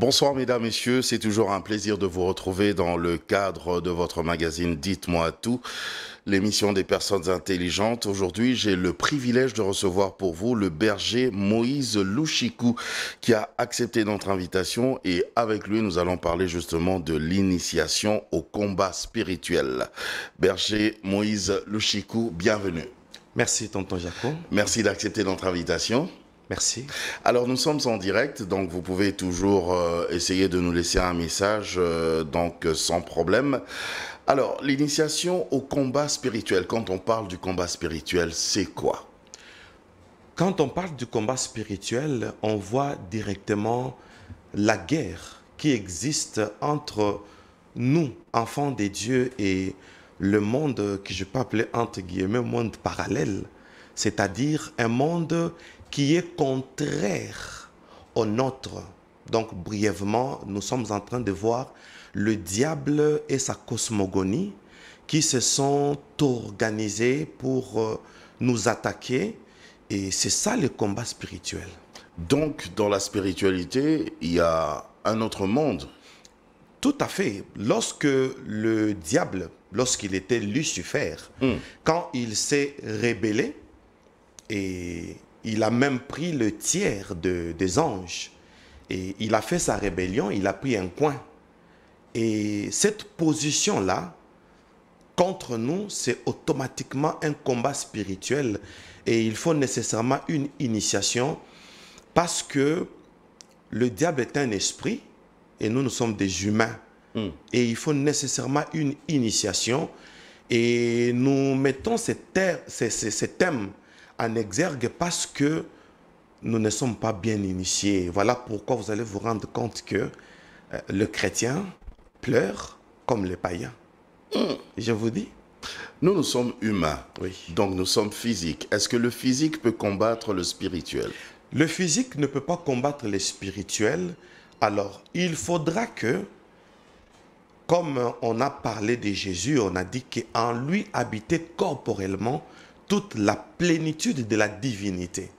Bonsoir mesdames, messieurs, c'est toujours un plaisir de vous retrouver dans le cadre de votre magazine Dites-moi tout, l'émission des personnes intelligentes. Aujourd'hui, j'ai le privilège de recevoir pour vous le berger Moïse Louchikou qui a accepté notre invitation et avec lui, nous allons parler justement de l'initiation au combat spirituel. Berger Moïse Louchikou, bienvenue. Merci, tonton Jaco. Merci d'accepter notre invitation. Merci. Alors nous sommes en direct, donc vous pouvez toujours essayer de nous laisser un message, sans problème. Alors l'initiation au combat spirituel, quand on parle du combat spirituel, c'est quoi? Quand on parle du combat spirituel, on voit directement la guerre qui existe entre nous, enfants des dieux, et le monde que je peux appeler entre guillemets monde parallèle, c'est-à-dire un monde qui est contraire au nôtre. Donc, brièvement, nous sommes en train de voir le diable et sa cosmogonie qui se sont organisés pour nous attaquer. Et c'est ça le combat spirituel. Donc dans la spiritualité, il y a un autre monde. Tout à fait. Lorsque le diable, lorsqu'il était Lucifer, quand il s'est rébellé, et il a même pris le tiers des anges. Et il a fait sa rébellion, il a pris un coin. Et cette position-là, contre nous, c'est automatiquement un combat spirituel. Et il faut nécessairement une initiation parce que le diable est un esprit et nous sommes des humains. Et il faut nécessairement une initiation. Et nous mettons ces thèmes en exergue parce que nous ne sommes pas bien initiés. Voilà pourquoi vous allez vous rendre compte que le chrétien pleure comme les païens. Je vous dis. Nous sommes humains, Oui. donc nous sommes physiques. Est-ce que le physique peut combattre le spirituel? Le physique ne peut pas combattre le spirituel. Alors, il faudra que, comme on a parlé de Jésus, on a dit qu'en lui habitait corporellement toute la plénitude de la divinité.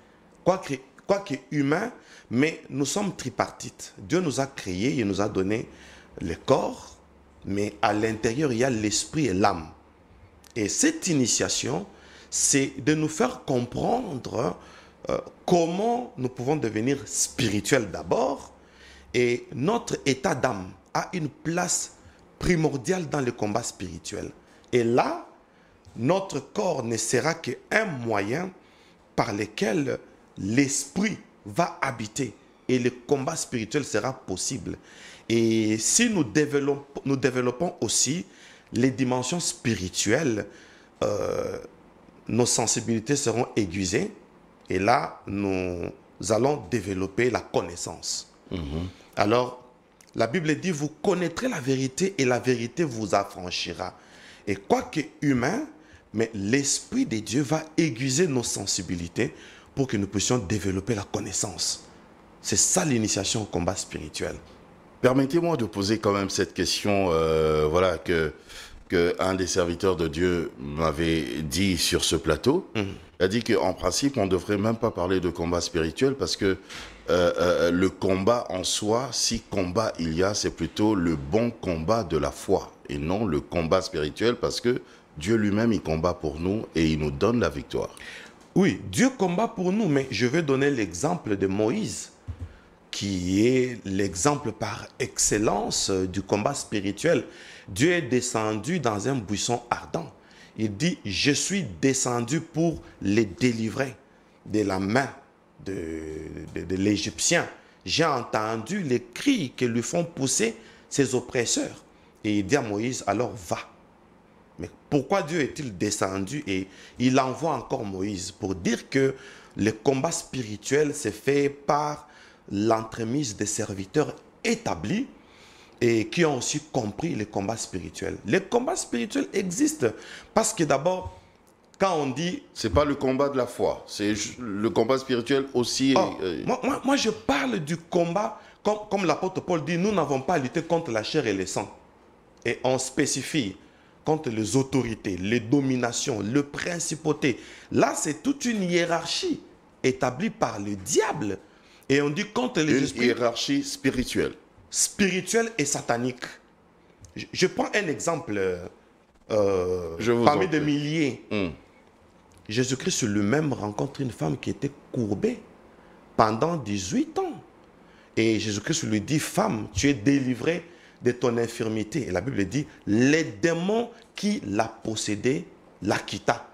Quoique humain, mais nous sommes tripartites. Dieu nous a créés, il nous a donné le corps, mais à l'intérieur, il y a l'esprit et l'âme. Et cette initiation, c'est de nous faire comprendre comment nous pouvons devenir spirituels d'abord. Et notre état d'âme a une place primordiale dans le combat spirituel. Et là, notre corps ne sera qu'un moyen par lequel l'esprit va habiter et le combat spirituel sera possible. Et si nous développons aussi les dimensions spirituelles, nos sensibilités seront aiguisées et là, nous allons développer la connaissance. Alors, la Bible dit, vous connaîtrez la vérité et la vérité vous affranchira. Et quoique humain, mais l'Esprit de Dieu va aiguiser nos sensibilités pour que nous puissions développer la connaissance. C'est ça l'initiation au combat spirituel. Permettez-moi de poser quand même cette question, que un des serviteurs de Dieu m'avait dit sur ce plateau. Il a dit qu'en principe, on ne devrait même pas parler de combat spirituel parce que le combat en soi, si combat il y a, c'est plutôt le bon combat de la foi et non le combat spirituel parce que Dieu lui-même, il combat pour nous et il nous donne la victoire. Oui, Dieu combat pour nous, mais je vais donner l'exemple de Moïse, qui est l'exemple par excellence du combat spirituel. Dieu est descendu dans un buisson ardent. Il dit, je suis descendu pour les délivrer de la main de l'Égyptien. J'ai entendu les cris que lui font pousser ses oppresseurs. Et il dit à Moïse, alors va. Mais pourquoi Dieu est-il descendu et il envoie encore Moïse pour dire que le combat spirituel s'est fait par l'entremise des serviteurs établis et qui ont aussi compris le combat spirituel. Le combat spirituel existe parce que d'abord, quand on dit... C'est pas le combat de la foi, c'est le combat spirituel aussi. Moi, je parle du combat, comme l'apôtre Paul dit, nous n'avons pas à lutter contre la chair et le sang. Et on spécifie contre les autorités, les dominations, les principautés. Là, c'est toute une hiérarchie établie par le diable. Et on dit contre les esprits... Une hiérarchie spirituelle. spirituel et satanique. Je prends un exemple en parmi de prie. milliers. Jésus-Christ lui-même rencontre une femme qui était courbée pendant 18 ans. Et Jésus-Christ lui dit, femme, tu es délivrée de ton infirmité. Et la Bible dit, les démons qui l'a possédé la quitta.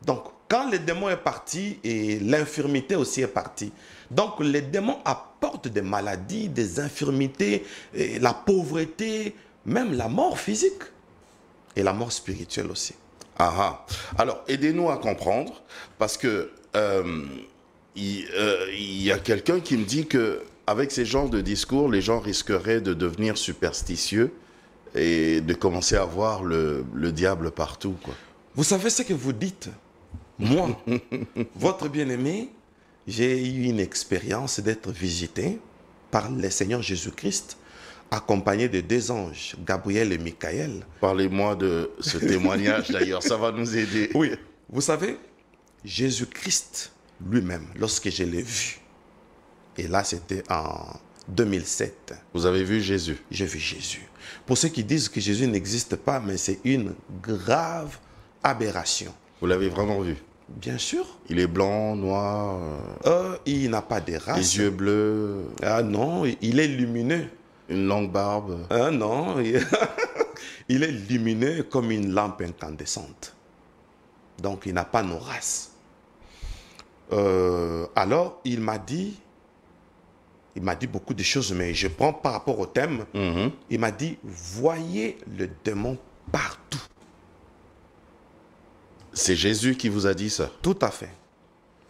Donc, quand le démon est parti, et l'infirmité aussi est partie. Donc, les démons apportent des maladies, des infirmités, et la pauvreté, même la mort physique et la mort spirituelle aussi. Ah ah. Alors, aidez-nous à comprendre, parce que il y a quelqu'un qui me dit que avec ces genres de discours, les gens risqueraient de devenir superstitieux et de commencer à voir le diable partout, quoi. Vous savez ce que vous dites? Moi, votre bien-aimé, j'ai eu une expérience d'être visité par le Seigneur Jésus-Christ, accompagné de 2 anges, Gabriel et Michael. Parlez-moi de ce témoignage d'ailleurs, ça va nous aider. Oui, vous savez, Jésus-Christ lui-même, lorsque je l'ai vu, et là c'était en 2007, Vous avez vu Jésus? j'ai vu Jésus. Pour ceux qui disent que Jésus n'existe pas, mais c'est une grave aberration. Vous l'avez vraiment vu? Bien sûr, Il est blanc, noir, il n'a pas de race. les yeux bleus, Ah non, il est lumineux. une longue barbe. Ah non, il est lumineux comme une lampe incandescente. Donc, il n'a pas nos races. Alors, il m'a dit beaucoup de choses, mais je prends par rapport au thème. Il m'a dit, voyez le démon partout. C'est Jésus qui vous a dit ça? Tout à fait.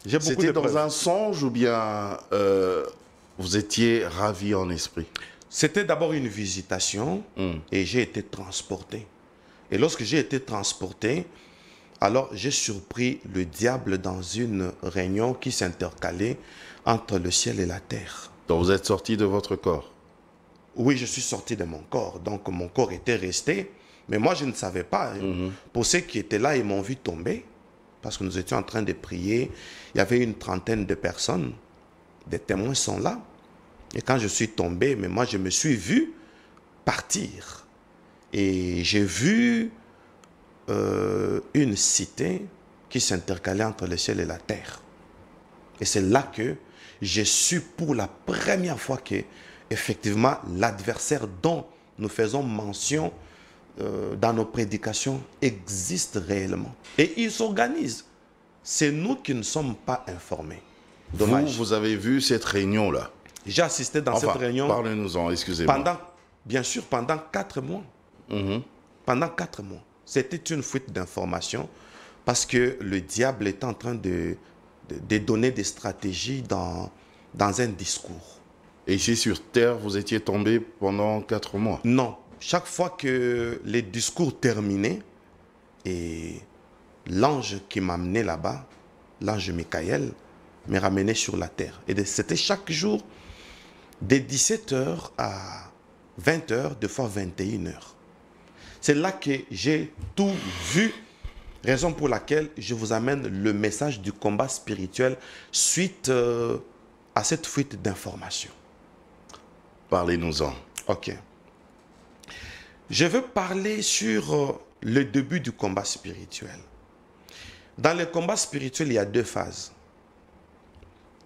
J'ai beaucoup C'était de dans preuves. un songe ou bien vous étiez ravi en esprit? C'était d'abord une visitation et j'ai été transporté. Et lorsque j'ai été transporté, alors j'ai surpris le diable dans une réunion qui s'intercalait entre le ciel et la terre. Donc vous êtes sorti de votre corps? Oui, je suis sorti de mon corps, donc mon corps était resté, mais moi je ne savais pas. Pour ceux qui étaient là, ils m'ont vu tomber, parce que nous étions en train de prier. Il y avait une trentaine de personnes, des témoins sont là. Et quand je suis tombé, mais moi je me suis vu partir. Et j'ai vu une cité qui s'intercalait entre le ciel et la terre. Et c'est là que j'ai su pour la première fois que, effectivement, l'adversaire dont nous faisons mention dans nos prédications existe réellement. Et il s'organise. C'est nous qui ne sommes pas informés. Dommage. Vous avez vu cette réunion-là? J'ai assisté dans cette réunion parlez-nous-en, excusez-moi. bien sûr, pendant 4 mois. Pendant 4 mois. C'était une fuite d'informations parce que le diable est en train de donner des stratégies dans un discours. Et ici sur terre, vous étiez tombé pendant 4 mois? Non. Chaque fois que les discours terminaient, et l'ange qui m'amenait là-bas, l'ange Michael, me ramenait sur la terre. Et c'était chaque jour, de 17h à 20h, deux fois 21h. C'est là que j'ai tout vu, raison pour laquelle je vous amène le message du combat spirituel suite à cette fuite d'informations. Parlez-nous-en. Ok. Je veux parler sur le début du combat spirituel. Dans le combat spirituel, il y a 2 phases.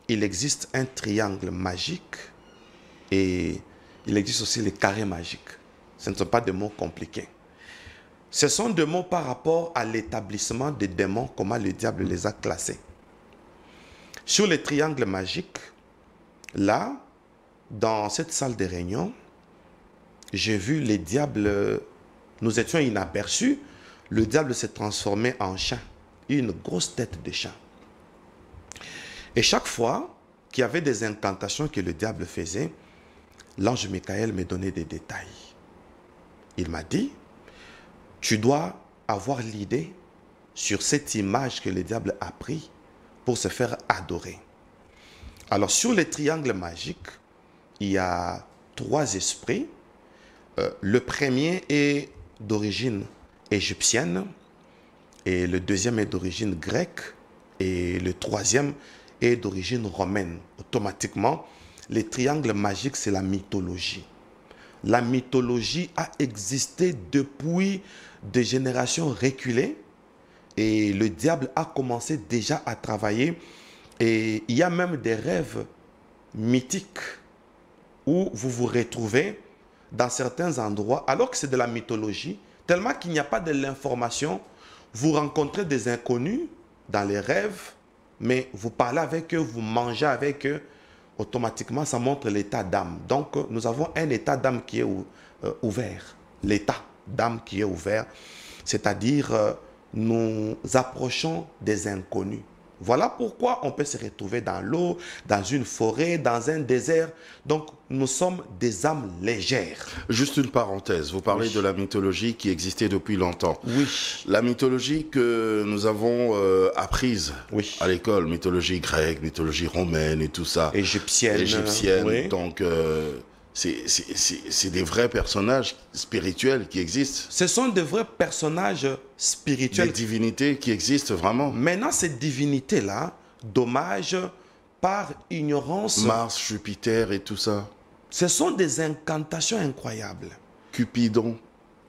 Il existe un triangle magique et il existe aussi les carrés magiques. Ce ne sont pas des mots compliqués. Ce sont des mots par rapport à l'établissement des démons, comment le diable les a classés. Sur les triangles magiques, là, dans cette salle de réunion, j'ai vu les diables, nous étions inaperçus, le diable s'est transformé en chat, une grosse tête de chat. Et chaque fois qu'il y avait des incantations que le diable faisait, l'ange Michael me donnait des détails. Il m'a dit, tu dois avoir l'idée sur cette image que le diable a pris pour se faire adorer. Alors sur les triangles magiques, il y a 3 esprits. Le premier est d'origine égyptienne et le deuxième est d'origine grecque et le troisième est d'origine romaine. Automatiquement, les triangles magiques, c'est la mythologie. la mythologie a existé depuis des générations reculées et le diable a commencé déjà à travailler. Et il y a même des rêves mythiques où vous vous retrouvez dans certains endroits, alors que c'est de la mythologie, tellement qu'il n'y a pas de l'information. Vous rencontrez des inconnus dans les rêves, mais vous parlez avec eux, vous mangez avec eux, automatiquement, ça montre l'état d'âme. Donc, nous avons un état d'âme qui est ouvert. L'état d'âme qui est ouvert, c'est-à-dire nous approchons des inconnus. Voilà pourquoi on peut se retrouver dans l'eau, dans une forêt, dans un désert. Donc, nous sommes des âmes légères. Juste une parenthèse, vous parlez Oui. de la mythologie qui existait depuis longtemps. Oui. La mythologie que nous avons apprise Oui. à l'école, mythologie grecque, mythologie romaine et tout ça. Égyptienne. Oui. Donc c'est des vrais personnages spirituels qui existent. Ce sont de vrais personnages spirituels. Des divinités qui existent vraiment. Maintenant, ces divinités-là, dommage, par ignorance, Mars, Jupiter et tout ça. ce sont des incantations incroyables. Cupidon.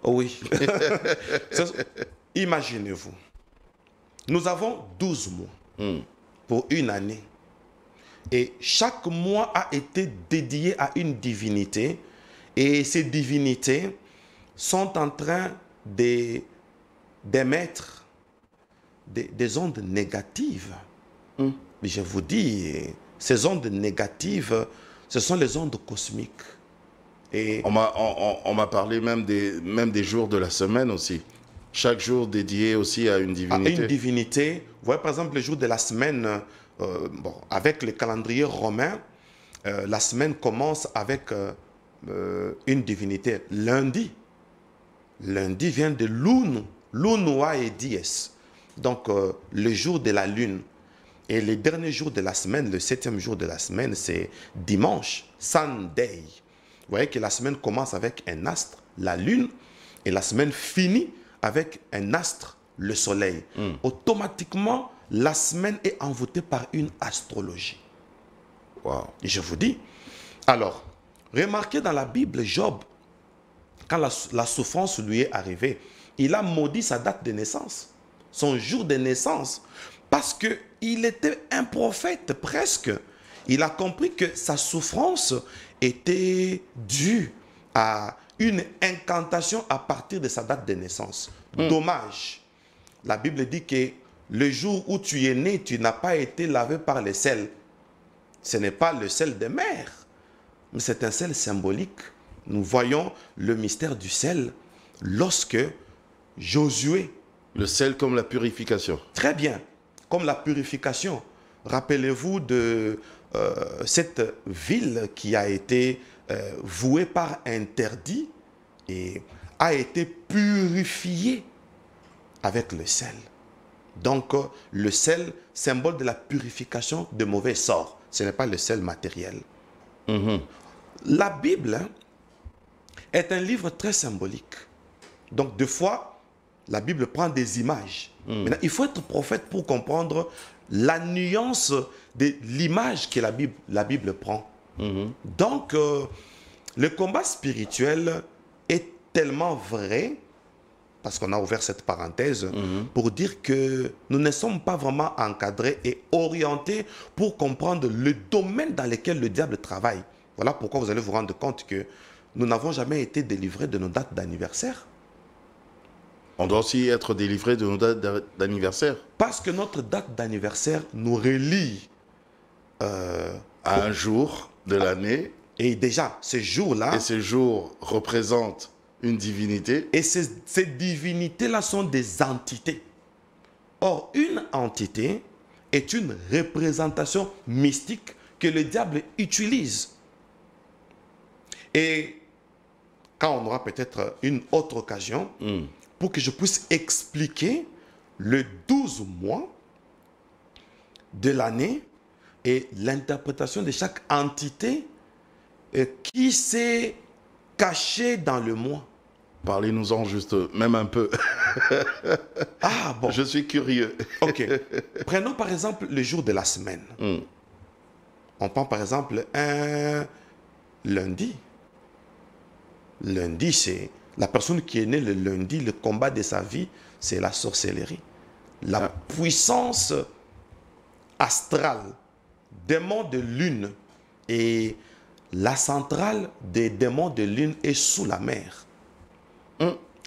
Oui. Imaginez-vous, nous avons 12 mois pour une année. Et chaque mois a été dédié à une divinité. Et ces divinités sont en train d'émettre des ondes négatives. Mais je vous dis, ces ondes négatives, ce sont les ondes cosmiques. Et On m'a parlé même des jours de la semaine aussi. Chaque jour dédié aussi à une divinité. à une divinité, vous voyez par exemple le jour de la semaine, avec le calendrier romain, la semaine commence avec une divinité. Lundi vient de Lune, Lunua et Dies. Donc le jour de la lune. Et le dernier jour de la semaine, le 7e jour de la semaine, c'est dimanche, Sunday. Vous voyez que la semaine commence avec un astre, la lune, et la semaine finit avec un astre, le soleil. Automatiquement, la semaine est envoûtée par une astrologie. Wow. Et je vous dis, alors, remarquez dans la Bible, Job, quand la souffrance lui est arrivée, il a maudit sa date de naissance, son jour de naissance, parce qu'il était un prophète presque. Il a compris que sa souffrance était due à une incantation à partir de sa date de naissance. Dommage. La Bible dit que le jour où tu es né, tu n'as pas été lavé par le sel. Ce n'est pas le sel de mer, mais c'est un sel symbolique. Nous voyons le mystère du sel lorsque Josué... Le sel comme la purification. Très bien, comme la purification. Rappelez-vous de cette ville qui a été vouée par interdit et a été purifiée avec le sel. Donc, le sel, symbole de la purification de mauvais sorts. Ce n'est pas le sel matériel. La Bible est un livre très symbolique. Donc, des fois, la Bible prend des images. Maintenant, il faut être prophète pour comprendre la nuance de l'image que la Bible prend. Donc, le combat spirituel est tellement vrai, parce qu'on a ouvert cette parenthèse, pour dire que nous ne sommes pas vraiment encadrés et orientés pour comprendre le domaine dans lequel le diable travaille. Voilà pourquoi vous allez vous rendre compte que nous n'avons jamais été délivrés de nos dates d'anniversaire. On doit aussi être délivré de nos dates d'anniversaire. Parce que notre date d'anniversaire nous relie À un jour de l'année. et déjà, ce jour-là... Et ces jours représentent une divinité. Et ces divinités-là sont des entités. Or, une entité est une représentation mystique que le diable utilise. Et quand on aura peut-être une autre occasion, pour que je puisse expliquer le 12 mois de l'année et l'interprétation de chaque entité qui s'est cachée dans le mois. Parlez-nous-en juste, même un peu. Ah bon. Je suis curieux. Ok. Prenons par exemple le jour de la semaine. On prend par exemple un lundi. Lundi, c'est la personne qui est née le lundi, le combat de sa vie, c'est la sorcellerie. La puissance astrale, démon de lune. Et la centrale des démons de lune est sous la mer.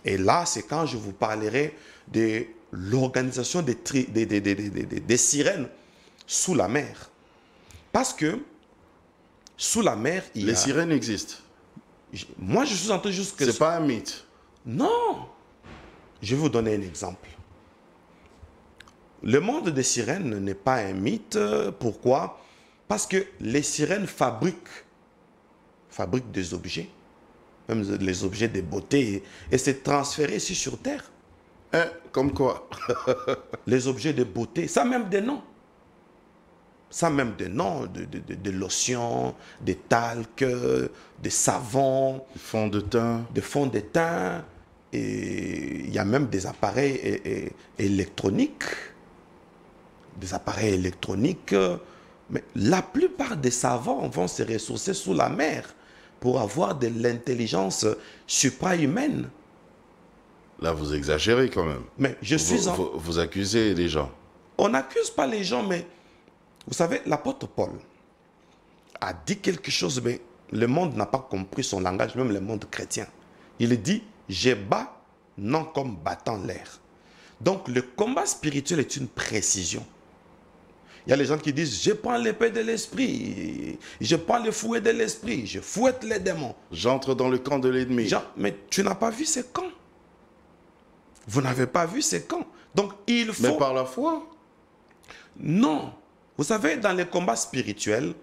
Et là, c'est quand je vous parlerai de l'organisation des sirènes sous la mer. Parce que sous la mer, il y a... Les sirènes existent. Moi, je suis en train juste que... C'est pas un mythe. Non. Je vais vous donner un exemple. Le monde des sirènes n'est pas un mythe. Pourquoi? Parce que les sirènes fabriquent des objets, même les objets de beauté, et c'est transféré ici sur Terre. Comme quoi? Les objets de beauté, ça même des noms. Ça même des noms de lotions, de talc, de savons. De fond de teint. Et il y a même des appareils électroniques. Des appareils électroniques. Mais la plupart des savants vont se ressourcer sous la mer pour avoir de l'intelligence suprahumaine. Là, vous exagérez quand même. Mais je suis vous accusez les gens. On n'accuse pas les gens, mais vous savez, l'apôtre Paul a dit quelque chose, mais le monde n'a pas compris son langage, même le monde chrétien. Il dit, je bats non comme battant l'air. Donc le combat spirituel est une précision. Il y a les gens qui disent, je prends l'épée de l'esprit, je prends le fouet de l'esprit, je fouette les démons. J'entre dans le camp de l'ennemi. Mais tu n'as pas vu ces camps. Vous n'avez pas vu ces camps. Donc il faut... Mais par la foi? Non. Vous savez, dans les combats spirituels,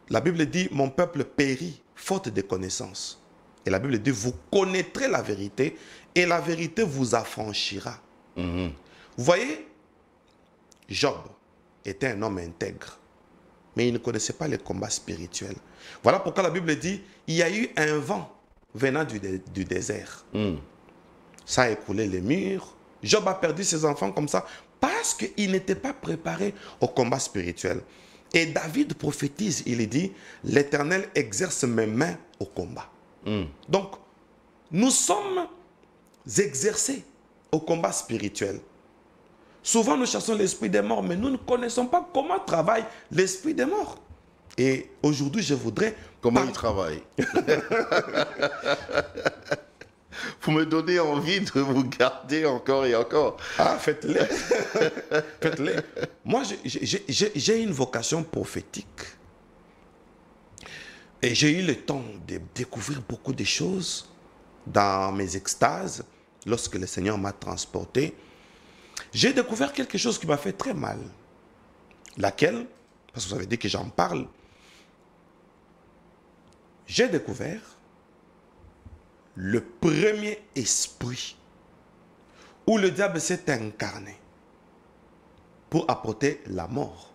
la Bible dit, mon peuple périt faute de connaissances. Et la Bible dit, vous connaîtrez la vérité et la vérité vous affranchira. Vous voyez, Job était un homme intègre, mais il ne connaissait pas les combats spirituels. Voilà pourquoi la Bible dit, il y a eu un vent venant du désert. Ça a écoulé les murs. Job a perdu ses enfants comme ça parce qu'il n'était pas préparé au combat spirituel. Et David prophétise, il dit, l'Éternel exerce mes mains au combat. Donc, nous sommes exercés au combat spirituel. Souvent, nous chassons l'esprit des morts, mais nous ne connaissons pas comment travaille l'esprit des morts. Et aujourd'hui, je voudrais... Comment il travaille? Vous me donnez envie de vous garder encore et encore. Ah, faites-le. Faites-le. Moi, j'ai une vocation prophétique. Et j'ai eu le temps de découvrir beaucoup de choses dans mes extases lorsque le Seigneur m'a transporté. J'ai découvert quelque chose qui m'a fait très mal. Laquelle? Parce que vous avez dit que j'en parle. J'ai découvert le premier esprit où le diable s'est incarné pour apporter la mort.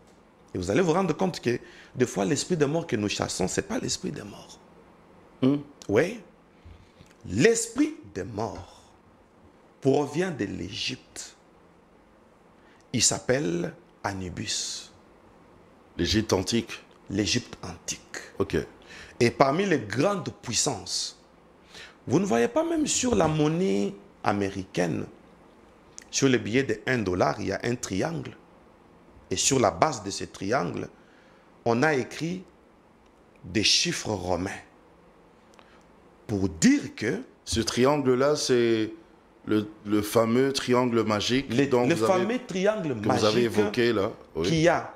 Et vous allez vous rendre compte que des fois, l'esprit de mort que nous chassons, ce n'est pas l'esprit de mort. Oui. L'esprit de mort provient de l'Égypte. Il s'appelle Anubis. L'Égypte antique? L'Égypte antique. Ok. Et parmi les grandes puissances, vous ne voyez pas même sur la monnaie américaine, sur le billet de $1, il y a un triangle. Et sur la base de ce triangle, on a écrit des chiffres romains. Pour dire que... Ce triangle-là, c'est le fameux triangle magique le fameux triangle magique que vous avez évoqué là. Oui. Qui a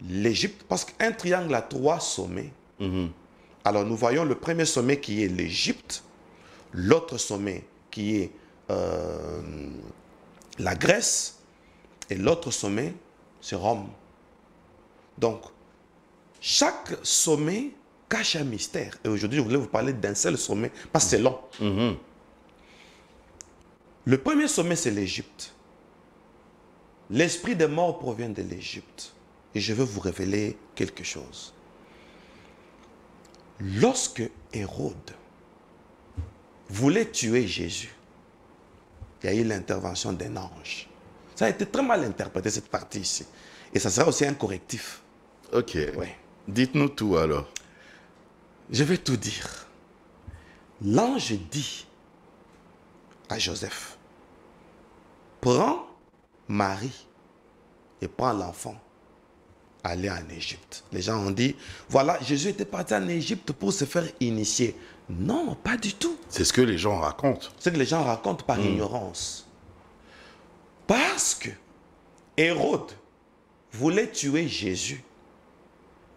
l'Égypte, parce qu'un triangle a 3 sommets. Alors nous voyons le premier sommet qui est l'Égypte, l'autre sommet qui est la Grèce, et l'autre sommet, c'est Rome. Donc, chaque sommet cache un mystère. Et aujourd'hui, je voulais vous parler d'un seul sommet, parce que c'est long. Le premier sommet, c'est l'Égypte. L'esprit des morts provient de l'Égypte. Et je vais vous révéler quelque chose. Lorsque Hérode voulait tuer Jésus, il y a eu l'intervention d'un ange. Ça a été très mal interprété, cette partie ici. Et ça sera aussi un correctif. Ok. Ouais. Dites-nous tout alors. Je vais tout dire. l'ange dit à Joseph, prends Marie et prends l'enfant, allez en Égypte. Les gens ont dit, voilà, Jésus était parti en Égypte pour se faire initier. Non, pas du tout. C'est ce que les gens racontent. C'est ce que les gens racontent par ignorance. Parce que Hérode voulait tuer Jésus.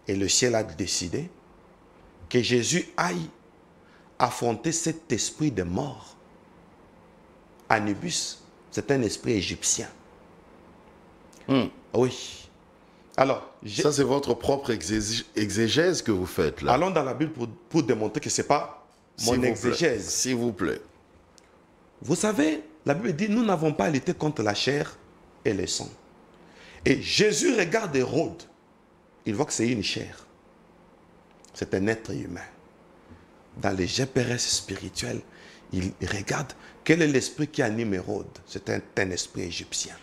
Et le ciel a décidé que Jésus aille affronter cet esprit de mort. Anubis, c'est un esprit égyptien. Oui. Alors, ça, c'est votre propre exégèse que vous faites là. Allons dans la Bible pour démontrer que ce n'est pas mon exégèse. S'il vous plaît. Vous savez, la Bible dit, nous n'avons pas à lutter contre la chair et le sang. Et Jésus regarde Hérode. Il voit que c'est une chair. C'est un être humain. Dans les GPS spirituels, il regarde quel est l'esprit qui anime Hérode. C'est un esprit égyptien.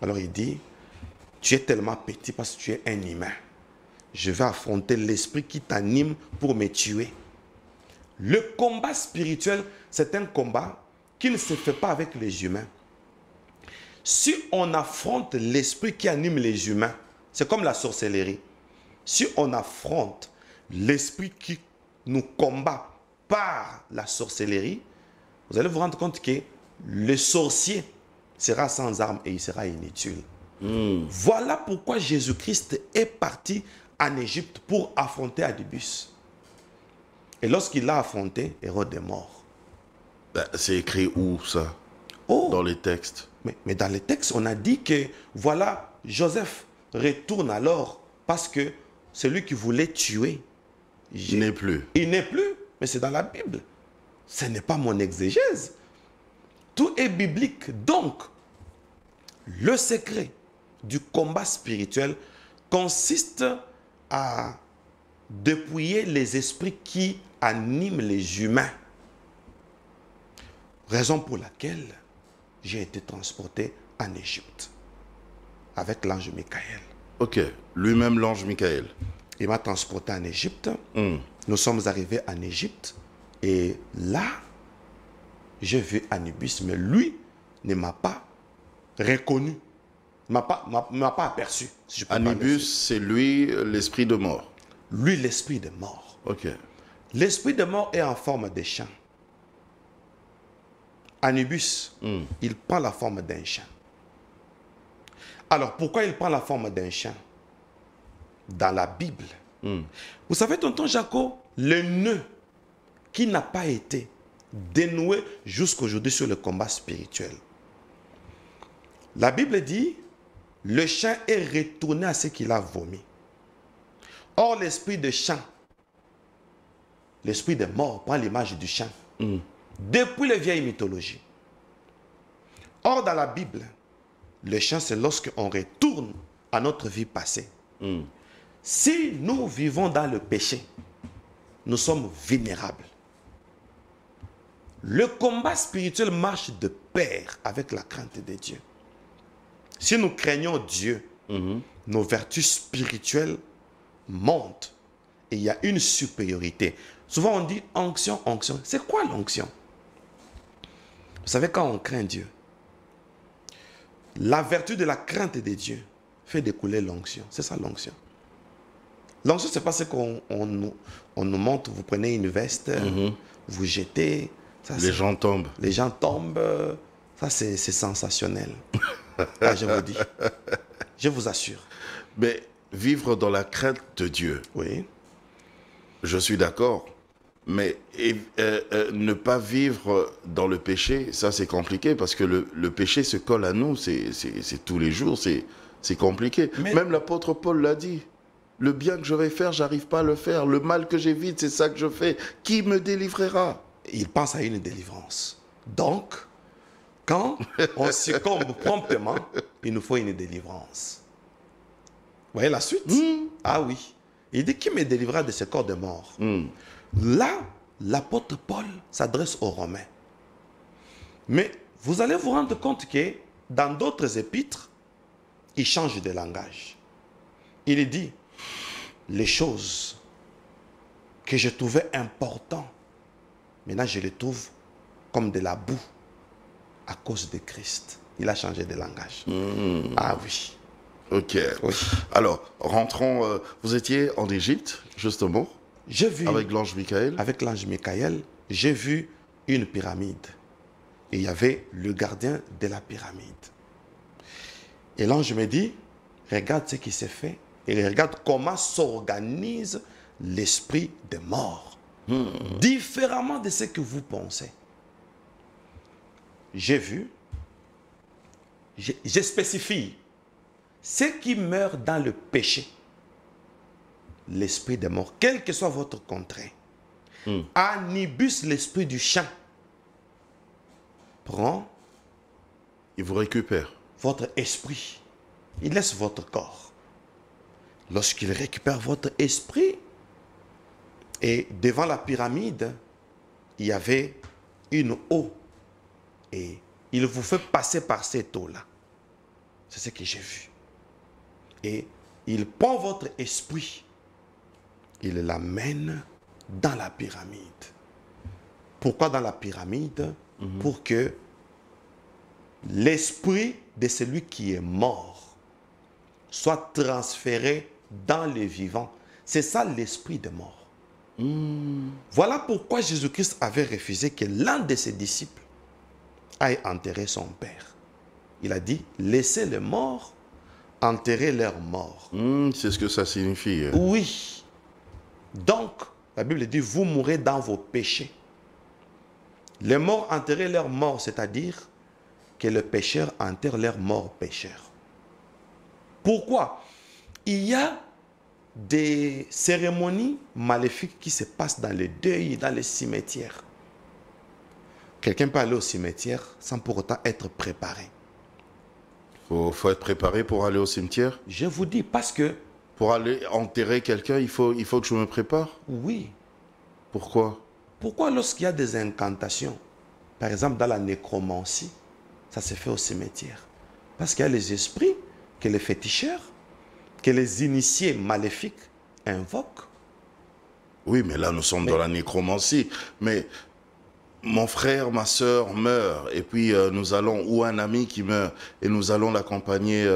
Alors il dit, tu es tellement petit parce que tu es un humain. Je vais affronter l'esprit qui t'anime pour me tuer. Le combat spirituel, c'est un combat qui ne se fait pas avec les humains. Si on affronte l'esprit qui anime les humains, c'est comme la sorcellerie. Si on affronte l'esprit qui nous combat par la sorcellerie, vous allez vous rendre compte que le sorcier sera sans armes et il sera inutile. Voilà pourquoi Jésus-Christ est parti en Égypte pour affronter Anubis. Et lorsqu'il l'a affronté, Hérode est mort. Ben, c'est écrit où ça? Dans les textes. Mais dans les textes, on a dit que, voilà, Joseph retourne alors parce que celui qui voulait tuer, il n'est plus. Il n'est plus, mais c'est dans la Bible. Ce n'est pas mon exégèse. Tout est biblique. Donc, le secret du combat spirituel consiste à dépouiller les esprits qui animent les humains. Raison pour laquelle j'ai été transporté en Égypte avec l'ange Michael. Ok, lui-même l'ange Michael. Il m'a transporté en Égypte. Nous sommes arrivés en Égypte et là, j'ai vu Anubis, mais lui ne m'a pas reconnu. Ne m'a pas aperçu. Si Anubis, c'est lui l'esprit de mort. Lui, l'esprit de mort. Ok. L'esprit de mort est en forme de chien. Anubis, il prend la forme d'un chien. Alors, pourquoi il prend la forme d'un chien? Dans la Bible. Vous savez, tonton Jaco, le nœud qui n'a pas été dénoué jusqu'aujourd'hui sur le combat spirituel. La Bible dit, le chien est retourné à ce qu'il a vomi. Or, l'esprit de chien, l'esprit de mort, prend l'image du chien. Depuis les vieilles mythologies. Or, dans la Bible, le chien, c'est lorsqu'on retourne à notre vie passée. Si nous vivons dans le péché, nous sommes vulnérables. Le combat spirituel marche de pair avec la crainte de Dieu. Si nous craignons Dieu, nos vertus spirituelles montent et il y a une supériorité. Souvent on dit onction, onction. C'est quoi l'onction? Vous savez, quand on craint Dieu, la vertu de la crainte de Dieu fait découler l'onction. C'est ça l'onction. L'onction, c'est pas ce qu'on nous montre. Vous prenez une veste, vous jetez. Ça, les gens tombent. Les gens tombent. Ça, c'est sensationnel. Ah, je vous dis. Je vous assure. Mais vivre dans la crainte de Dieu. Oui. Je suis d'accord. Mais ne pas vivre dans le péché, ça c'est compliqué parce que le péché se colle à nous, c'est tous les jours, c'est compliqué. Même l'apôtre Paul l'a dit. Le bien que je vais faire, j'arrive pas à le faire. Le mal que j'évite, c'est ça que je fais. Qui me délivrera? Il pense à une délivrance. Donc, quand on succombe promptement, il nous faut une délivrance. Vous voyez la suite? Ah oui. Il dit, qui me délivrera de ce corps de mort? Là, l'apôtre Paul s'adresse aux Romains. Mais vous allez vous rendre compte que dans d'autres épîtres, il change de langage. Il dit, les choses que je trouvais importantes Maintenant, je le trouve comme de la boue à cause de Christ. Il a changé de langage. Ah oui. Ok. Oui. Alors, rentrons. Vous étiez en Égypte, justement, J'ai vu, avec l'ange Michael. avec l'ange Michael, j'ai vu une pyramide. Et il y avait le gardien de la pyramide. Et l'ange me dit, regarde ce qui s'est fait et regarde comment s'organise l'esprit des morts. Différemment de ce que vous pensez. J'ai vu, je spécifie, ceux qui meurent dans le péché, l'esprit des morts, quel que soit votre contrée, Anubis, l'esprit du chant, prend Il vous récupère. votre esprit. Il laisse votre corps. Lorsqu'il récupère votre esprit, et devant la pyramide, il y avait une eau. Et il vous fait passer par cette eau-là. C'est ce que j'ai vu. Et il prend votre esprit. Il l'amène dans la pyramide. Pourquoi dans la pyramide? Pour que l'esprit de celui qui est mort soit transféré dans les vivants. C'est ça l'esprit de mort. Voilà pourquoi Jésus-Christ avait refusé que l'un de ses disciples aille enterrer son père. Il a dit, laissez les morts enterrer leurs morts. C'est ce que ça signifie. Oui. Donc, la Bible dit, vous mourrez dans vos péchés. Les morts enterrent leurs morts, c'est-à-dire que les pécheurs enterrent leurs morts pécheurs. Pourquoi? Il y a des cérémonies maléfiques qui se passent dans les deuils, dans les cimetières. Quelqu'un peut aller au cimetière sans pour autant être préparé. Faut être préparé pour aller au cimetière. Je vous dis parce que... Pour aller enterrer quelqu'un, il faut que je me prépare. Oui. Pourquoi? Pourquoi lorsqu'il y a des incantations, par exemple dans la nécromancie, ça se fait au cimetière? Parce qu'il y a les esprits que les féticheurs, que les initiés maléfiques invoquent. Oui, mais là, nous sommes dans la nécromancie. Mais mon frère, ma soeur meurt, et puis nous allons, ou un ami qui meurt, et nous allons l'accompagner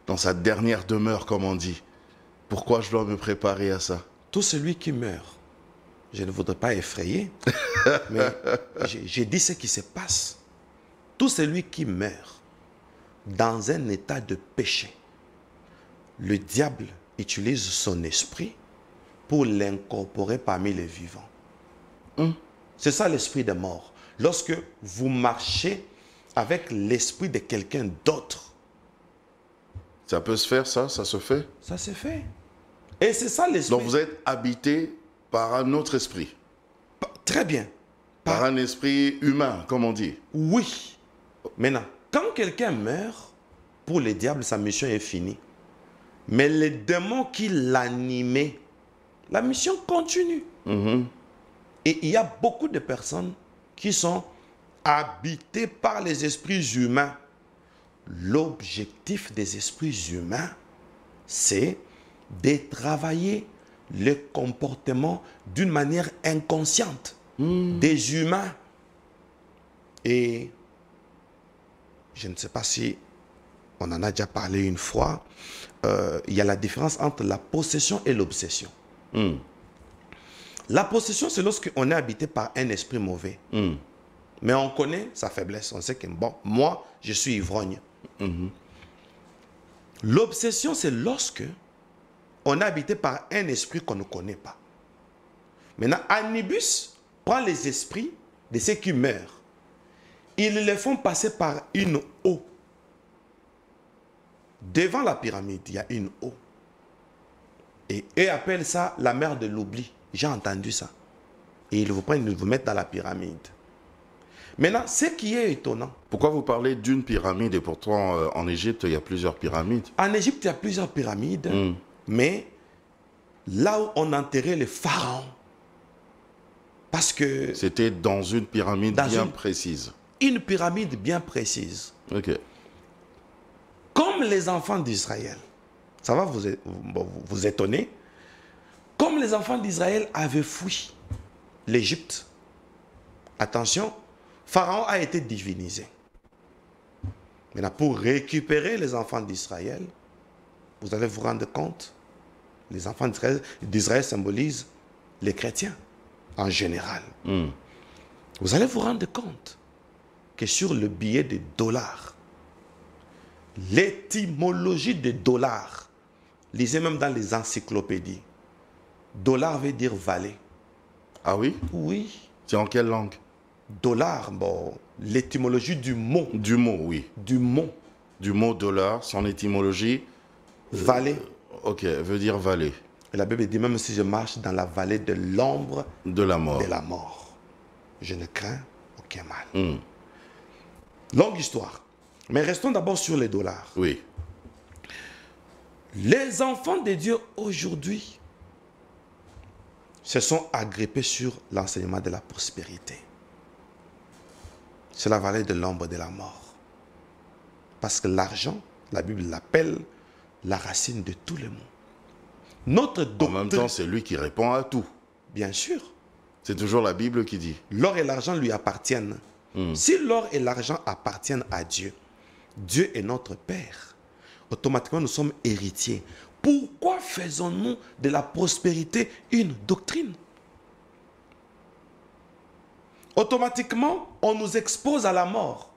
dans sa dernière demeure, comme on dit. Pourquoi je dois me préparer à ça? Tout celui qui meurt, je ne voudrais pas effrayer, mais j'ai dit ce qui se passe. Tout celui qui meurt dans un état de péché, le diable utilise son esprit pour l'incorporer parmi les vivants. C'est ça l'esprit des morts. Lorsque vous marchez avec l'esprit de quelqu'un d'autre. Ça peut se faire, ça se fait? Ça se fait. Et c'est ça l'esprit. Donc vous êtes habité par un autre esprit? Très bien. Par un esprit humain, comme on dit? Oui. Maintenant, quand quelqu'un meurt, pour les diables, sa mission est finie. Mais les démons qui l'animaient, la mission continue. Et il y a beaucoup de personnes qui sont habitées par les esprits humains. L'objectif des esprits humains, c'est de travailler le comportement d'une manière inconsciente des humains. Et je ne sais pas si on en a déjà parlé une fois, il y a la différence entre la possession et l'obsession. La possession, c'est lorsqu'on est habité par un esprit mauvais. Mais on connaît sa faiblesse. On sait que, bon, moi, je suis ivrogne. L'obsession, c'est lorsque on est habité par un esprit qu'on ne connaît pas. Maintenant, Anubis prend les esprits de ceux qui meurent. Ils les font passer par une eau. Devant la pyramide, il y a une eau. Et eux appellent ça la mer de l'oubli. J'ai entendu ça. Et ils vous prennent, ils vous mettent dans la pyramide. Maintenant, ce qui est étonnant. Pourquoi vous parlez d'une pyramide et pourtant en Égypte, il y a plusieurs pyramides? En Égypte, il y a plusieurs pyramides. Mais là où on enterrait les pharaons, parce que... C'était dans une pyramide bien précise. Une pyramide bien précise. Ok. Comme les enfants d'Israël, ça va vous étonner, comme les enfants d'Israël avaient fui l'Égypte, Attention, Pharaon a été divinisé. Maintenant, pour récupérer les enfants d'Israël, vous allez vous rendre compte, les enfants d'Israël symbolisent les chrétiens en général. Vous allez vous rendre compte que sur le billet de dollars, l'étymologie de dollars, lisez même dans les encyclopédies, dollar veut dire vallée. Ah oui? Oui. C'est en quelle langue? Dollar, bon, l'étymologie du mot. Du mot, oui. Du mot. Du mot dollar, son étymologie. Vallée. Ok, veut dire vallée. Et la Bible dit, même si je marche dans la vallée de l'ombre de la mort, je ne crains aucun mal. Longue histoire. Mais restons d'abord sur les dollars. Oui. Les enfants de Dieu aujourd'hui se sont agrippés sur l'enseignement de la prospérité. C'est la vallée de l'ombre de la mort. Parce que l'argent, la Bible l'appelle la racine de tous les maux. Notre doctrine... En même temps, c'est lui qui répond à tout. Bien sûr. C'est toujours la Bible qui dit. L'or et l'argent lui appartiennent. Si l'or et l'argent appartiennent à Dieu, Dieu est notre Père. Automatiquement, nous sommes héritiers. Pourquoi faisons-nous de la prospérité une doctrine? Automatiquement, on nous expose à la mort.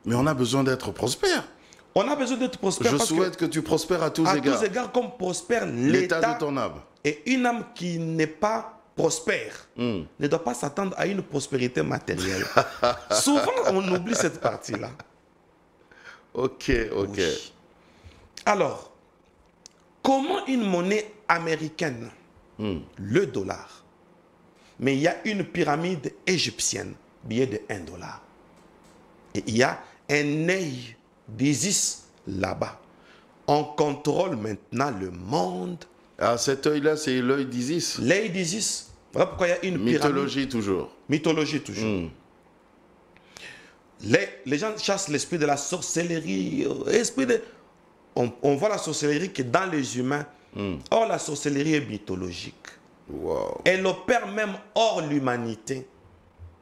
Mais on a besoin d'être prospère. On a besoin d'être prospère. Je souhaite que tu prospères à tous égards. À tous égards, comme prospère l'état de ton âme. Et une âme qui n'est pas prospère ne doit pas s'attendre à une prospérité matérielle. Souvent, on oublie cette partie-là. Ok. Oui. Alors, comment une monnaie américaine, le dollar, mais il y a une pyramide égyptienne, billet de $1. Et il y a un œil d'Isis là-bas. On contrôle maintenant le monde. Ah, cet œil-là, c'est l'œil d'Isis. L'œil d'Isis. Voilà pourquoi il y a une mythologie toujours. Mythologie toujours. Les gens chassent l'esprit de la sorcellerie. On voit la sorcellerie qui est dans les humains. Or, la sorcellerie est mythologique. Wow. Elle opère même hors l'humanité.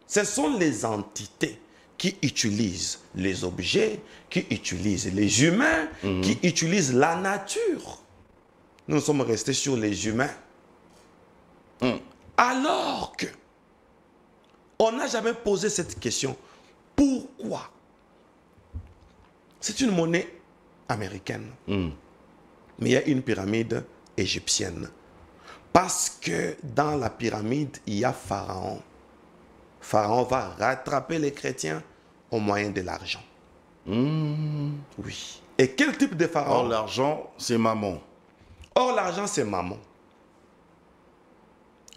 Ce sont les entités qui utilisent les objets, qui utilisent les humains, qui utilisent la nature. Nous sommes restés sur les humains. Alors que on n'a jamais posé cette question. Pourquoi? C'est une monnaie américaine. Mais il y a une pyramide égyptienne. Parce que dans la pyramide, il y a Pharaon. Pharaon va rattraper les chrétiens au moyen de l'argent. Oui. Et quel type de Pharaon? Or, l'argent, c'est maman. Or, l'argent, c'est maman.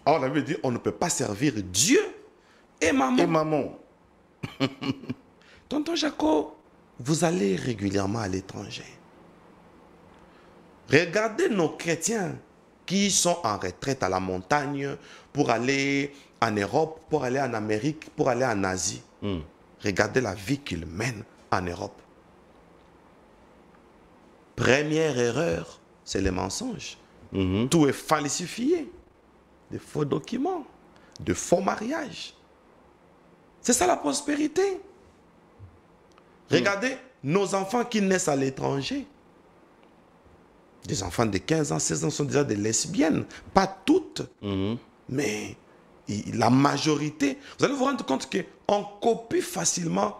Or, la Bible dit, on ne peut pas servir Dieu et maman. Et maman. Tonton Jaco, vous allez régulièrement à l'étranger. Regardez nos chrétiens qui sont en retraite à la montagne pour aller en Europe, pour aller en Amérique, pour aller en Asie. Regardez la vie qu'ils mènent en Europe. Première erreur, c'est le mensonge. Tout est falsifié. De faux documents, de faux mariages. C'est ça la prospérité. Regardez nos enfants qui naissent à l'étranger. Des enfants de 15 ans, 16 ans sont déjà des lesbiennes. Pas toutes, mais la majorité. Vous allez vous rendre compte qu'on copie facilement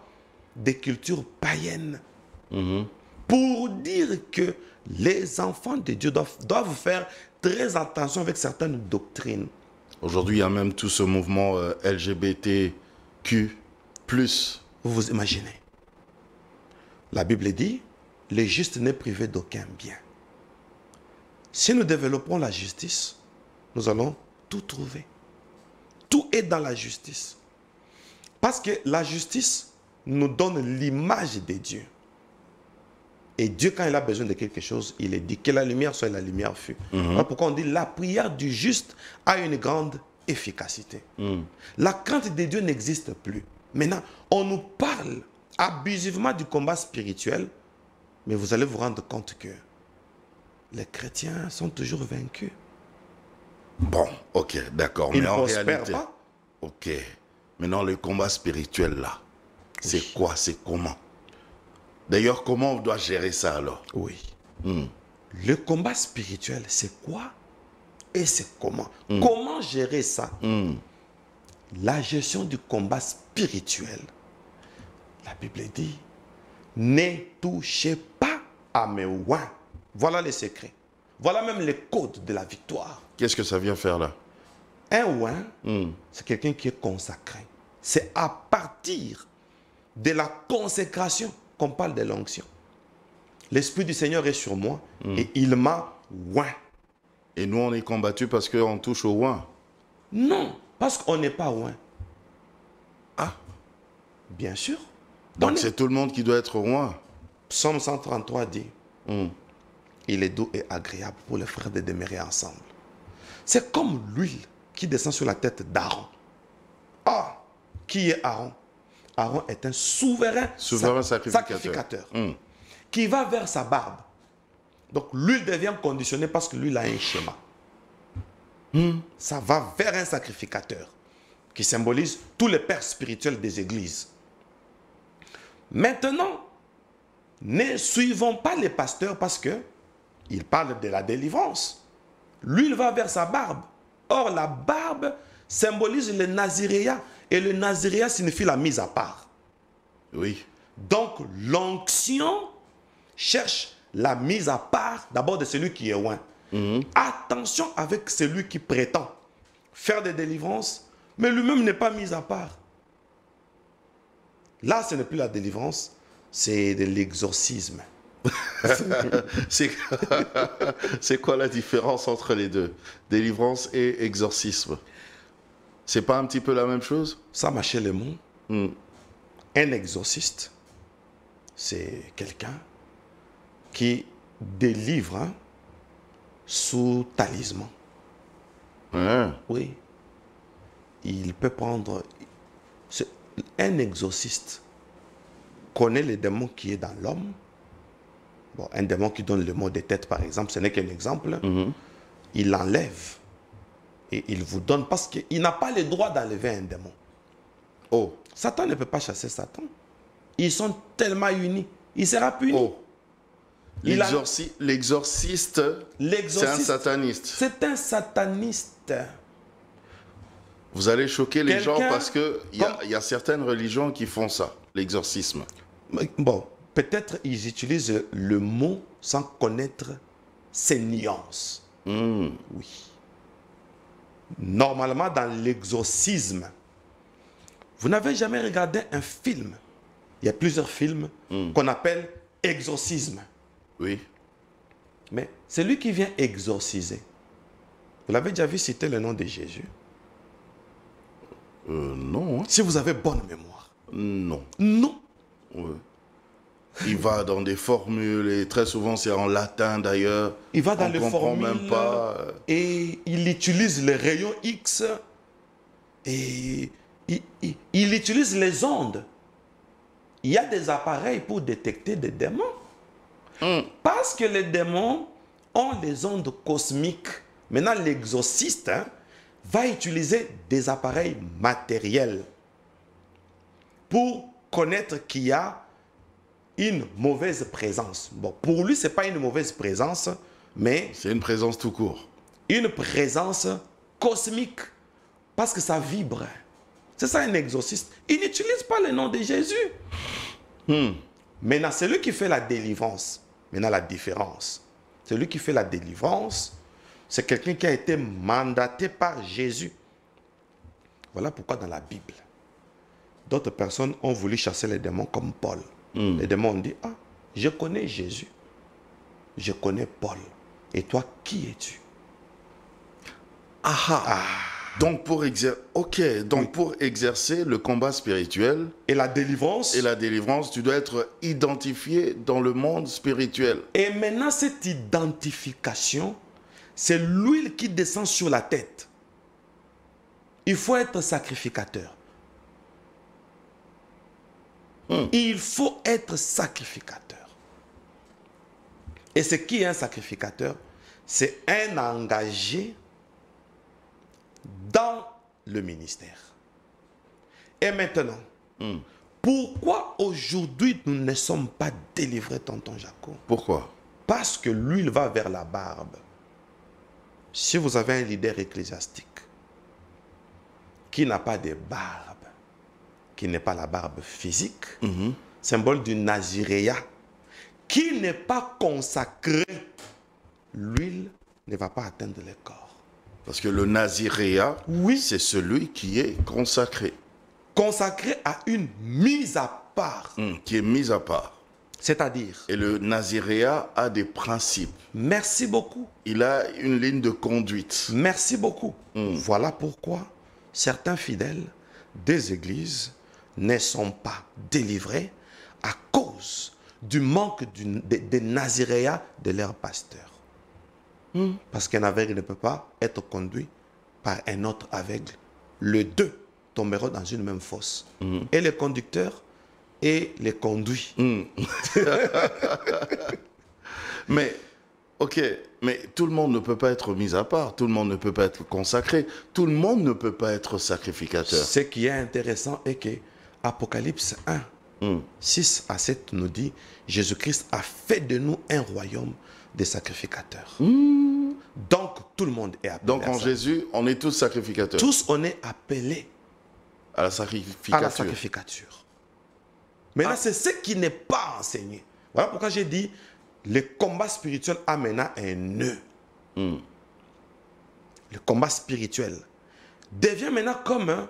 des cultures païennes. Pour dire que les enfants de Dieu doivent faire très attention avec certaines doctrines. Aujourd'hui, il y a même tout ce mouvement LGBTQ+. Vous vous imaginez? La Bible dit, le juste n'est privé d'aucun bien. Si nous développons la justice, nous allons tout trouver. Tout est dans la justice. Parce que la justice nous donne l'image de Dieu. Et Dieu, quand il a besoin de quelque chose, il est dit que la lumière soit, la lumière fut. Voilà pourquoi on dit la prière du juste a une grande efficacité. La crainte de Dieu n'existe plus. Maintenant, on nous parle abusivement du combat spirituel, mais vous allez vous rendre compte que les chrétiens sont toujours vaincus. Bon, ok, d'accord. Ils Mais ne en prospèrent réalité, pas. ok. Maintenant, le combat spirituel, là, c'est quoi? C'est comment? D'ailleurs, comment on doit gérer ça, alors? Oui. Le combat spirituel, c'est quoi et c'est comment? Comment gérer ça? La gestion du combat spirituel. La Bible dit, ne touchez pas à mes oins. Voilà les secrets. Voilà même les codes de la victoire. Qu'est-ce que ça vient faire là? Un oin, c'est quelqu'un qui est consacré. C'est à partir de la consécration qu'on parle de l'onction. L'Esprit du Seigneur est sur moi et il m'a oint. Et nous, on est combattus parce qu'on touche au oin. Non, parce qu'on n'est pas oint. Ah, bien sûr. donc c'est tout le monde qui doit être oint. Psaume 133 dit, il est doux et agréable pour les frères de demeurer ensemble. C'est comme l'huile qui descend sur la tête d'Aaron. Ah, qui est Aaron? Aaron est un souverain sacrificateur qui va vers sa barbe. Donc l'huile devient conditionnée parce que l'huile a un schéma. Ça va vers un sacrificateur qui symbolise tous les pères spirituels des églises. Maintenant, ne suivons pas les pasteurs parce que ils parlent de la délivrance. L'huile va vers sa barbe. Or, la barbe symbolise le naziréat. Et le naziréat signifie la mise à part. Oui. Donc, l'onction cherche la mise à part d'abord de celui qui est oint. Attention avec celui qui prétend faire des délivrances, mais lui-même n'est pas mis à part. Là, ce n'est plus la délivrance, c'est de l'exorcisme. C'est quoi la différence entre les deux? Délivrance et exorcisme. C'est pas un petit peu la même chose? Ça mâcher les mots. Un exorciste, c'est quelqu'un qui délivre sous talisman. Oui. Il peut prendre... Un exorciste connaît le démon qui est dans l'homme. Bon, un démon qui donne le mot de tête, par exemple, ce n'est qu'un exemple. Il l'enlève et il vous donne parce qu'il n'a pas le droit d'enlever un démon. Oh. Satan ne peut pas chasser Satan. Ils sont tellement unis. Il sera puni. Oh. L'exorciste, c'est un sataniste. C'est un sataniste. Vous allez choquer les gens parce qu'il y a certaines religions qui font ça, l'exorcisme. Bon, peut-être ils utilisent le mot sans connaître ses nuances. Oui. Normalement, dans l'exorcisme, vous n'avez jamais regardé un film. Il y a plusieurs films qu'on appelle exorcisme. Oui. Mais celui qui vient exorciser, vous l'avez déjà vu citer le nom de Jésus? Non. Si vous avez bonne mémoire. Non. Non. Ouais. Il va dans des formules et très souvent c'est en latin d'ailleurs. Il va dans les formules même pas. Et il utilise les rayons X et il utilise les ondes. Il y a des appareils pour détecter des démons. Parce que les démons ont des ondes cosmiques. Maintenant, l'exorciste va utiliser des appareils matériels pour connaître qu'il y a une mauvaise présence. Bon, pour lui, ce n'est pas une mauvaise présence, mais... c'est une présence tout court. Une présence cosmique, parce que ça vibre. C'est ça un exorciste. Il n'utilise pas le nom de Jésus. Maintenant, celui qui fait la délivrance, maintenant la différence, celui qui fait la délivrance, c'est quelqu'un qui a été mandaté par Jésus. Voilà pourquoi dans la Bible, d'autres personnes ont voulu chasser les démons comme Paul. Les démons ont dit, ah, je connais Jésus, je connais Paul. Et toi, qui es-tu? Donc pour exercer le combat spirituel et la délivrance, tu dois être identifié dans le monde spirituel. Et maintenant, cette identification, c'est l'huile qui descend sur la tête. Il faut être sacrificateur. Il faut être sacrificateur. Et ce qui est un sacrificateur, c'est un engagé dans le ministère. Et maintenant, pourquoi aujourd'hui nous ne sommes pas délivrés, tonton Jaco? Pourquoi? Parce que l'huile va vers la barbe. Si vous avez un leader ecclésiastique qui n'a pas de barbe, qui n'est pas la barbe physique, symbole du naziréa, qui n'est pas consacré, l'huile ne va pas atteindre le corps. Parce que le naziréa, Oui. c'est celui qui est consacré. Consacré à une mise à part. Qui est mis à part. C'est-à-dire, Et le naziréa a des principes. merci beaucoup. Il a une ligne de conduite. Merci beaucoup. Voilà pourquoi certains fidèles des églises ne sont pas délivrés à cause du manque des naziréas de leur pasteur. Parce qu'un aveugle ne peut pas être conduit par un autre aveugle. Les deux tomberont dans une même fosse. Et le conducteur et les conduits. Mais, ok, mais tout le monde ne peut pas être mis à part, tout le monde ne peut pas être consacré, tout le monde ne peut pas être sacrificateur. Ce qui est intéressant est que Apocalypse 1, 6 à 7 nous dit, Jésus-Christ a fait de nous un royaume des sacrificateurs. Donc, tout le monde est appelé. Donc à en ça. Jésus, on est tous sacrificateurs. Tous, on est appelés À la à sacrificature. la sacrificature. Maintenant, c'est ce qui n'est pas enseigné. Voilà pourquoi j'ai dit, le combat spirituel a maintenant un nœud. Le combat spirituel devient maintenant comme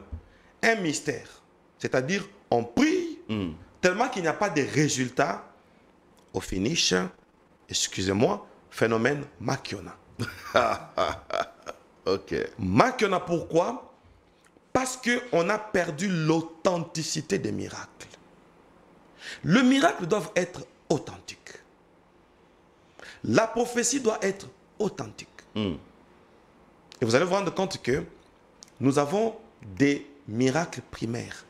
un mystère. C'est-à-dire, on prie tellement qu'il n'y a pas de résultat. Au finish, excusez-moi, phénomène Makiona. Ok. Makiona, pourquoi? Parce qu'on a perdu l'authenticité des miracles. Le miracle doit être authentique. La prophétie doit être authentique. Et vous allez vous rendre compte que nous avons des miracles primaires.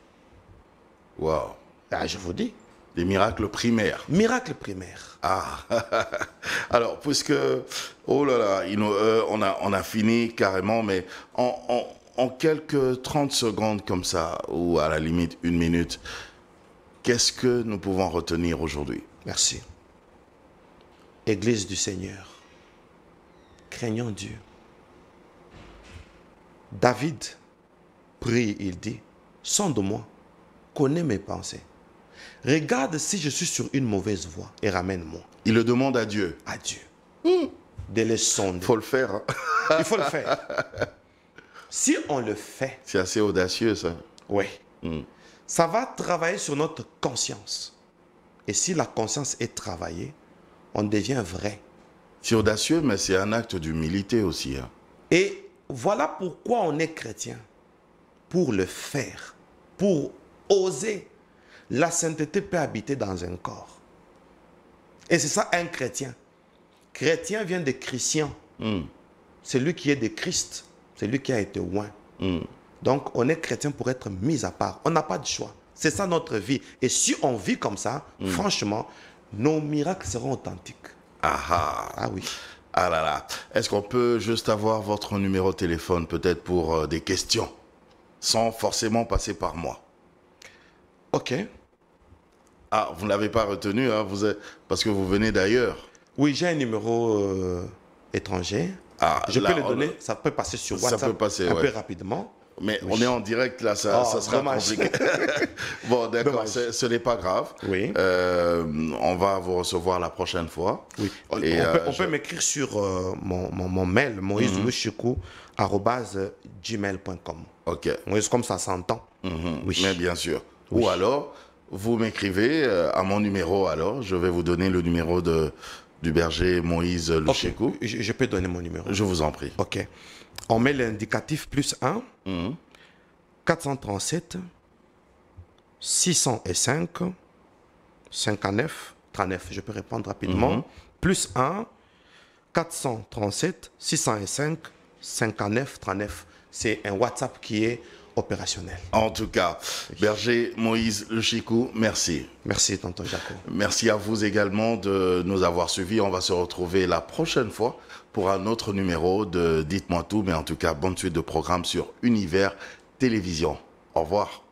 Wow. Ah, je vous dis, Des miracles primaires. miracles primaires. Ah. Alors, puisque, oh là là, on a fini carrément, mais en quelques 30 secondes comme ça, ou à la limite 1 minute, qu'est-ce que nous pouvons retenir aujourd'hui? Merci. Église du Seigneur, craignons Dieu. David prie, il dit, sonde-moi, connais mes pensées. Regarde si je suis sur une mauvaise voie et ramène-moi Il le demande à Dieu. à Dieu. De les sonder. Il faut le faire. Hein. Il faut le faire. Si on le fait, C'est assez audacieux, ça. oui, ça va travailler sur notre conscience. Et si la conscience est travaillée, on devient vrai. C'est audacieux, mais c'est un acte d'humilité aussi. Hein. Et voilà pourquoi on est chrétien. Pour le faire. Pour oser. La sainteté peut habiter dans un corps. Et c'est ça un chrétien. Chrétien vient de Christian. C'est lui qui est de Christ. C'est lui qui a été oint. Donc on est chrétien pour être mis à part. On n'a pas de choix. C'est ça notre vie. Et si on vit comme ça, franchement, nos miracles seront authentiques. Ah oui. Ah là là. Est-ce qu'on peut juste avoir votre numéro de téléphone, peut-être pour des questions, sans forcément passer par moi? Ok. Ah, vous ne l'avez pas retenu, hein, parce que vous venez d'ailleurs. Oui, j'ai un numéro étranger. Ah, Je là, peux le donner. Ça peut passer sur Ça WhatsApp peut passer, un ouais. peu rapidement. Mais Oui. on est en direct, là, ça sera dommage. compliqué. Bon, d'accord, Dommage. ce n'est pas grave. Oui. On va vous recevoir la prochaine fois. Oui. Et, On peut m'écrire sur mon mail, moïse@gmail.com. Ok. Moïse, comme ça s'entend. Oui. Mais bien sûr. Oui. Ou alors, vous m'écrivez à mon numéro, alors. Je vais vous donner le numéro du berger Moïse Ok. Luchekou. Je peux donner mon numéro. Je vous en prie. Ok. On met l'indicatif +1 437 605 59 39. Je peux répondre rapidement. +1 437 605 59 39. C'est un WhatsApp qui est opérationnel. En tout cas, berger Moïse Luchekou, merci. Merci, tonton Jaco. Merci à vous également de nous avoir suivis. On va se retrouver la prochaine fois pour un autre numéro de Dites-moi tout. Mais en tout cas, bonne suite de programme sur Univers Télévision. Au revoir.